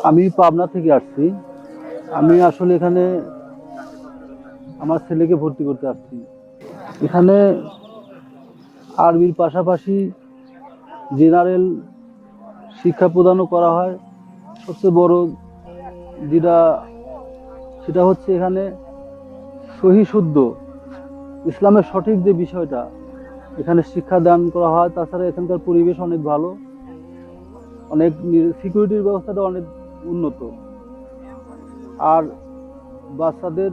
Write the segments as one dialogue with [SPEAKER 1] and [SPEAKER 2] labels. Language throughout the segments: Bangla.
[SPEAKER 1] আমি পাবনা থেকে আসছি। আমি আসলে এখানে আমার ছেলেকে ভর্তি করতে আসছি। এখানে আরবির পাশাপাশি জেনারেল শিক্ষা প্রদানও করা হয়। সবচেয়ে বড় যেটা সেটা হচ্ছে এখানে সহি শুদ্ধ ইসলামের সঠিক যে বিষয়টা এখানে শিক্ষা দান করা হয়। তাছাড়া এখানকার পরিবেশ অনেক ভালো, অনেক সিকিউরিটির ব্যবস্থাটা অনেক উন্নত। আর বাচ্চাদের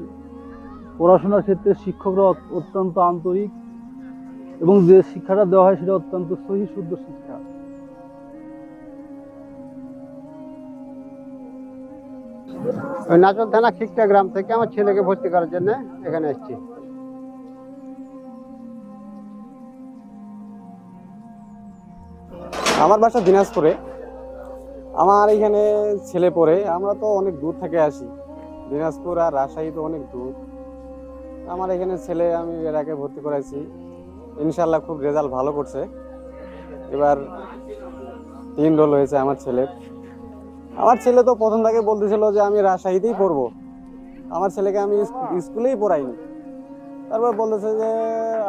[SPEAKER 1] পড়াশোনার ক্ষেত্রে শিক্ষকরা অত্যন্ত আন্তরিক এবং যে শিক্ষাটা দেওয়া হয় সেটা অত্যন্ত সহি শুদ্ধ শিক্ষা।
[SPEAKER 2] ওই নাচল থানা খিকটা গ্রাম থেকে আমার ছেলেকে ভর্তি করার জন্য এখানে এসেছি।
[SPEAKER 3] আমার বাসা দিনাজপুরে। আমার এখানে ছেলে পড়ে। আমরা তো অনেক দূর থেকে আসি, দিনাজপুর আর রাজশাহী তো অনেক দূর। আমার এখানে ছেলে আমি এর আগে ভর্তি করাইছি, ইনশাল্লাহ খুব রেজাল্ট ভালো করছে। এবার 3 রোল হয়েছে আমার ছেলের। আমার ছেলে তো প্রথম থেকে বলতেছিল যে আমি রাজশাহীতেই পড়বো, আমার ছেলেকে আমি স্কুলেই পড়াইনি। তারপর বলতেছে যে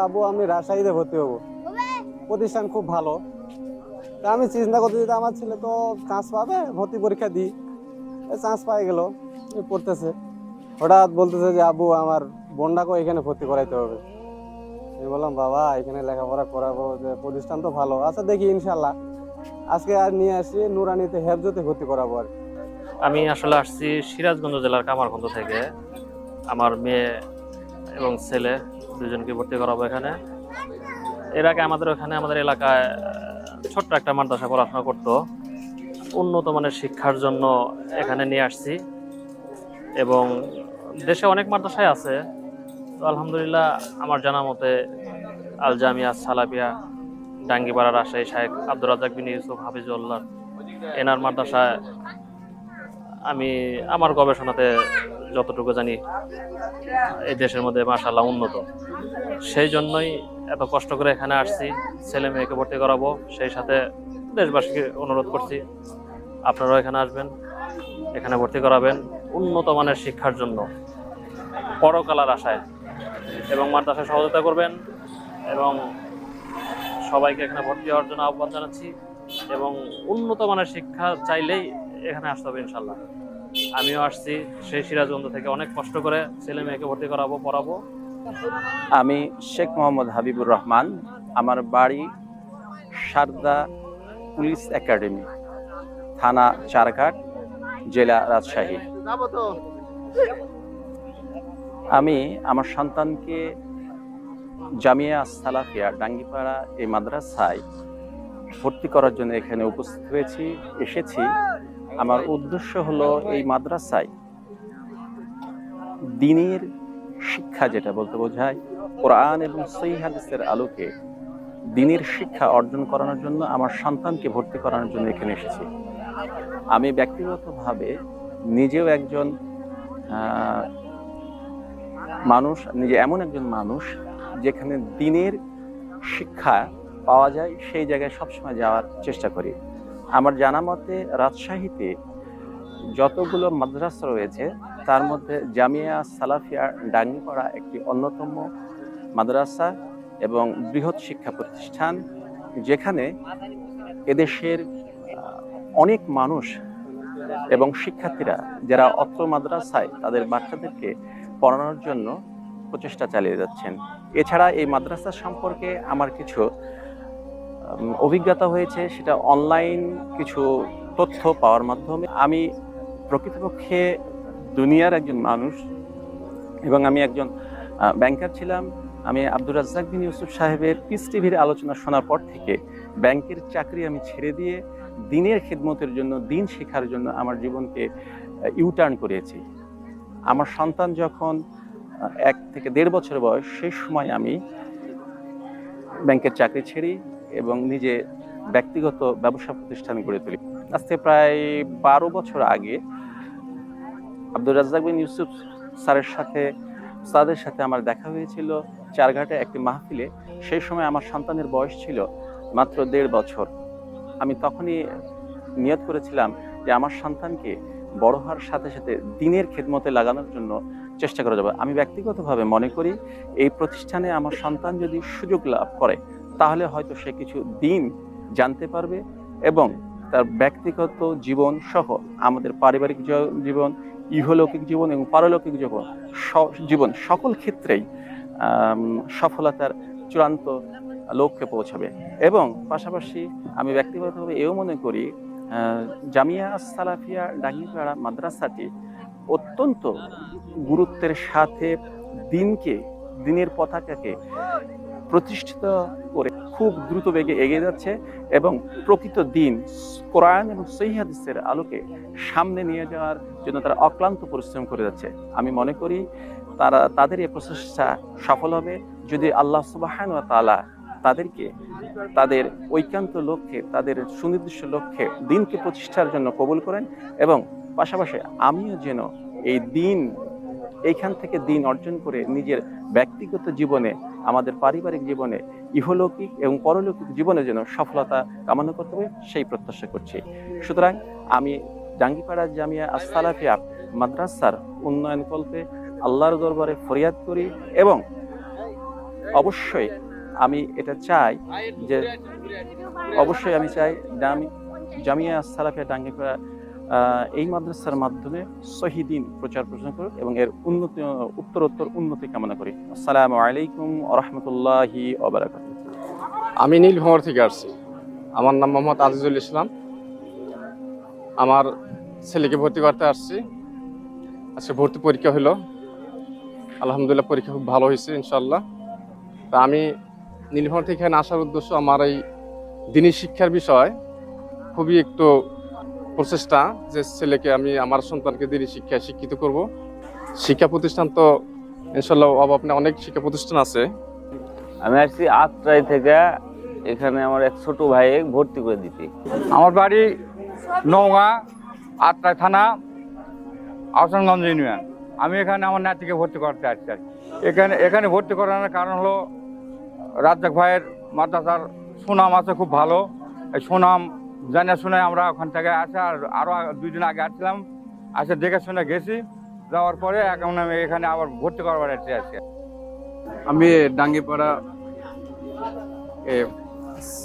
[SPEAKER 3] আবু আমি রাজশাহীতে ভর্তি হবো, প্রতিষ্ঠান খুব ভালো। তা আমি চিন্তা করতে যে আমার ছেলে তো চান্স পাবে, ভর্তি পরীক্ষা দিই, চান্স পাই গেল, পড়তেছে। হঠাৎ বলতেছে যে আবু আমার বোনটাকেও এখানে ভর্তি করাইতে হবে। আমি বললাম বাবা এখানে লেখাপড়া করাবো, যে প্রতিষ্ঠান তো ভালো, আচ্ছা দেখি ইনশাল্লাহ। আজকে আর নিয়ে আসি নুরানিতে হেফজতে ভর্তি করাবো আর কি।
[SPEAKER 4] আমি আসলে আসছি সিরাজগঞ্জ জেলার কামারগঞ্জ থেকে। আমার মেয়ে এবং ছেলে দুজনকে ভর্তি করাবো এখানে। এর আগে আমাদের এলাকায় ছোট্ট একটা মাদ্রাসা পড়াশোনা করতো। উন্নত মানের শিক্ষার জন্য এখানে নিয়ে আসছি এবং দেশে অনেক মাদ্রাসায় আছে। তো আলহামদুলিল্লাহ আমার জানা মতে আল জামিয়া সালাফিয়া ডাঙ্গিপাড়া রাজশাহী শায়েখ আব্দুর রাজ্জাক বিন ইউসুফ হাফিজুল্লাহ এনার মাদ্রাসায় আমি আমার গবেষণাতে যতটুকু জানি এই দেশের মধ্যে মাশাআল্লাহ উন্নত। সেই জন্যই এত কষ্ট করে এখানে আসছি, ছেলে মেয়েকে ভর্তি করাবো। সেই সাথে দেশবাসীকে অনুরোধ করছি আপনারাও এখানে আসবেন, এখানে ভর্তি করাবেন উন্নত মানের শিক্ষার জন্য, পরকালার আশায়, এবং মাদ্রাসায় সহযোগিতা করবেন। এবং সবাইকে এখানে ভর্তি হওয়ার জন্য আহ্বান জানাচ্ছি। এবং উন্নত মানের শিক্ষা চাইলেই এখানে আসতে হবে ইনশাল্লাহ। আমিও আসছি সেই সিরাজগঞ্জ থেকে, অনেক কষ্ট করে ছেলে মেয়েকে ভর্তি করাবো, পড়াবো।
[SPEAKER 5] আমি শেখ মোহাম্মদ হাবিবুর রহমান। আমার বাড়ি সারদা পুলিশ একাডেমি, থানা চারঘাট, জেলা রাজশাহী। আমি আমার সন্তানকে জামিয়া সালাফিয়া ডাঙ্গিপাড়া এই মাদ্রাসায় ভর্তি করার জন্য এখানে উপস্থিত এসেছি। আমার উদ্দেশ্য হলো এই মাদ্রাসায় দ্বীনের শিক্ষা, যেটা বলতে বোঝায় কোরআন এবং সহিহ হাদিসের আলোকে দ্বীনের শিক্ষা অর্জন করানোর জন্য আমার সন্তানকে ভর্তি করানোর জন্য এখানে এসেছি। আমি ব্যক্তিগতভাবে নিজেও একজন মানুষ, নিজে এমন একজন মানুষ যেখানে দ্বীনের শিক্ষা পাওয়া যায় সেই জায়গায় সবসময় যাওয়ার চেষ্টা করি। আমার জানা মতে রাজশাহীতে যতগুলো মাদ্রাসা রয়েছে তার মধ্যে জামিয়া সালাফিয়া ডাঙ্গিপাড়া একটি অন্যতম মাদ্রাসা এবং বৃহৎ শিক্ষা প্রতিষ্ঠান, যেখানে এদেশের অনেক মানুষ এবং শিক্ষার্থীরা যারা অত্র মাদ্রাসায় তাদের বাচ্চাদেরকে পড়ানোর জন্য প্রচেষ্টা চালিয়ে যাচ্ছেন। এছাড়া এই মাদ্রাসা সম্পর্কে আমার কিছু অভিজ্ঞতা হয়েছে, সেটা অনলাইন কিছু তথ্য পাওয়ার মাধ্যমে। আমি প্রকৃতপক্ষে দুনিয়ার একজন মানুষ এবং আমি একজন ব্যাংকার ছিলাম। আমি আব্দুর রাজ্জাক বিন ইউসুফ সাহেবের পিস টিভির আলোচনা শোনার পর থেকে ব্যাংকের চাকরি আমি ছেড়ে দিয়ে দ্বীনের খিদমতের জন্য, দ্বীন শেখার জন্য আমার জীবনকে ইউটার্ন করেছি। আমার সন্তান যখন 1 থেকে 1.5 বছর বয়স, সেই সময় আমি ব্যাংকের চাকরি ছেড়ি এবং নিজে ব্যক্তিগত ব্যবসা প্রতিষ্ঠান গড়ে তুলি। আজ থেকে প্রায় 12 বছর আগে আব্দুর রাজ্জাক বিন ইউসুফ স্যারের সাথে আমার দেখা হয়েছিল চারঘাটে একটি মাহফিলে। সেই সময় আমার সন্তানের বয়স ছিল মাত্র 1.5 বছর। আমি তখনই নিয়ত করেছিলাম যে আমার সন্তানকে বড় হওয়ার সাথে সাথে দ্বীনের খেদমতে লাগানোর জন্য চেষ্টা করা যাবে। আমি ব্যক্তিগতভাবে মনে করি এই প্রতিষ্ঠানে আমার সন্তান যদি সুযোগ লাভ করে তাহলে হয়তো সে কিছু দ্বীন জানতে পারবে এবং তার ব্যক্তিগত জীবন সহ আমাদের পারিবারিক জীবন, ইহলৌকিক জীবন এবং পারলৌকিক জীবন সকল ক্ষেত্রেই সফলতার চূড়ান্ত লক্ষ্যে পৌঁছাবে। এবং পাশাপাশি আমি ব্যক্তিগতভাবে এও মনে করি জামিয়া সালাফিয়া ডাঙ্গিপাড়া মাদ্রাসাটি অত্যন্ত গুরুত্বের সাথে দ্বীনের পতাকাকে প্রতিষ্ঠিত করে খুব দ্রুত বেগে এগিয়ে যাচ্ছে এবং প্রকৃত দ্বীন কোরআন এবং সহিহ হাদিসের আলোকে সামনে নিয়ে যাওয়ার জন্য তারা অক্লান্ত পরিশ্রম করে যাচ্ছে। আমি মনে করি তাদের এই প্রচেষ্টা সফল হবে যদি আল্লাহ সুবহানাহু ওয়া তাআলা তাদেরকে তাদের ঐকান্ত লক্ষ্যে, তাদের সুনির্দিষ্ট লক্ষ্যে দ্বীনকে প্রতিষ্ঠার জন্য কবুল করেন এবং পাশাপাশি আমিও যেন এইখান থেকে দ্বীন অর্জন করে নিজের ব্যক্তিগত জীবনে, আমাদের পারিবারিক জীবনে, ইহলৌকিক এবং পরলৌকিক জীবনে যেন সফলতা কামনা করতে হবে সেই প্রত্যাশা করছি। সুতরাং আমি ডাঙ্গিপাড়া জামিয়া আস-সালাফিয়া মাদ্রাসার উন্নয়ন কল্পে আল্লাহর দরবারে ফরিয়াদ করি এবং অবশ্যই আমি এটা চাই যে জামিয়া আস-সালাফিয়া ডাঙ্গিপাড়া এই মাদ্রাসার মাধ্যমে সহিহ দ্বীন প্রচার প্রসার করুক এবং এর উত্তরোত্তর উন্নতি কামনা করি। আসসালামু আলাইকুম ওয়া রাহমাতুল্লাহি ওয়া বারাকাতুহু।
[SPEAKER 3] আমি নীলফামারী থেকে আসছি। আমার নাম মোহাম্মদ আজিজুল ইসলাম। আমার ছেলেকে ভর্তি করতে আসছি। আজকে ভর্তি পরীক্ষা হলো, আলহামদুলিল্লাহ পরীক্ষা খুব ভালো হয়েছে ইনশাল্লাহ। তা আমি নীলফামারী থেকে এখানে আসার উদ্দেশ্য আমার এই দ্বীনি শিক্ষার বিষয় খুবই একটু প্রচেষ্টা যে ছেলেকে আমার সন্তানকে দ্বীনি শিক্ষায় শিক্ষিত করব। শিক্ষা প্রতিষ্ঠান তো ইনশাল্লাহ অভাব নেই, অনেক শিক্ষা প্রতিষ্ঠান আছে।
[SPEAKER 6] আমি আসছি আত্রাই থেকে, এখানে আমার এক ছোট ভাই ভর্তি করে দিতে।
[SPEAKER 7] আমার বাড়ি নওগাঁ আত্রাই থানা আহসানগঞ্জ ইউনিয়ন। আমি এখানে আমার নাতিকে ভর্তি করতে আসছি। এখানে ভর্তি করানোর কারণ হলো রাজ্জাক ভাইয়ের মাদ্রাসার সুনাম আছে খুব ভালো। এই সুনাম জানা শুনে আমরা ওখান থেকে আসে আরও 2 দিন আগে আসছিলাম, আসে দেখে শুনে গেছি। যাওয়ার পরে এখন আমি এখানে আবার ভর্তি করবার আসছি আজকে।
[SPEAKER 8] আমি ডাঙ্গিপাড়া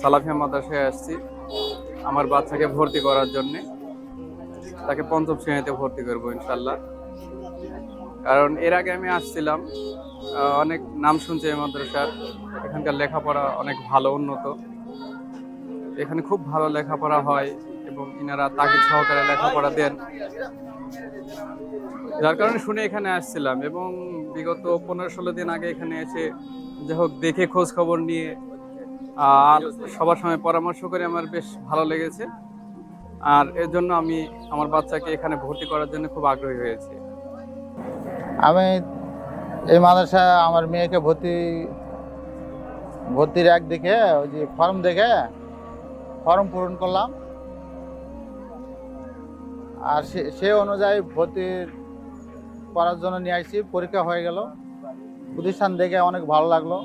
[SPEAKER 8] সালাফিয়া মাদ্রাসায় আসছি আমার বাচ্চাকে ভর্তি করার জন্যে। তাকে 5ম শ্রেণীতে ভর্তি করবো ইনশাল্লাহ। কারণ এর আগে আমি আসছিলাম, অনেক নাম শুনছি এই মাদ্রাসার। এখানকার লেখাপড়া অনেক ভালো, উন্নত। এখানে খুব ভালো লেখাপড়া হয় এবং ইনারা তাকে সহকারে লেখাপড়া দেন, যার কারণে শুনে এখানে আসছিলাম। এবং বিগত 15-16 দিন আগে এখানে এসে যাই হোক দেখে খোঁজ খবর নিয়ে আর সবার সঙ্গে পরামর্শ করে আমার বেশ ভালো লেগেছে। আর এর জন্য আমি আমার বাচ্চাকে এখানে ভর্তি করার জন্য খুব আগ্রহী হয়েছি।
[SPEAKER 9] আমি এই মাদ্রাসায় আমার মেয়েকে ভর্তির এক দেখে ওই যে ফর্ম পূরণ করলাম। আর সে অনুযায়ী ভর্তির করার জন্য নিয়ে আসছি। পরীক্ষা হয়ে গেল, প্রতিষ্ঠান দেখে অনেক ভালো লাগলো।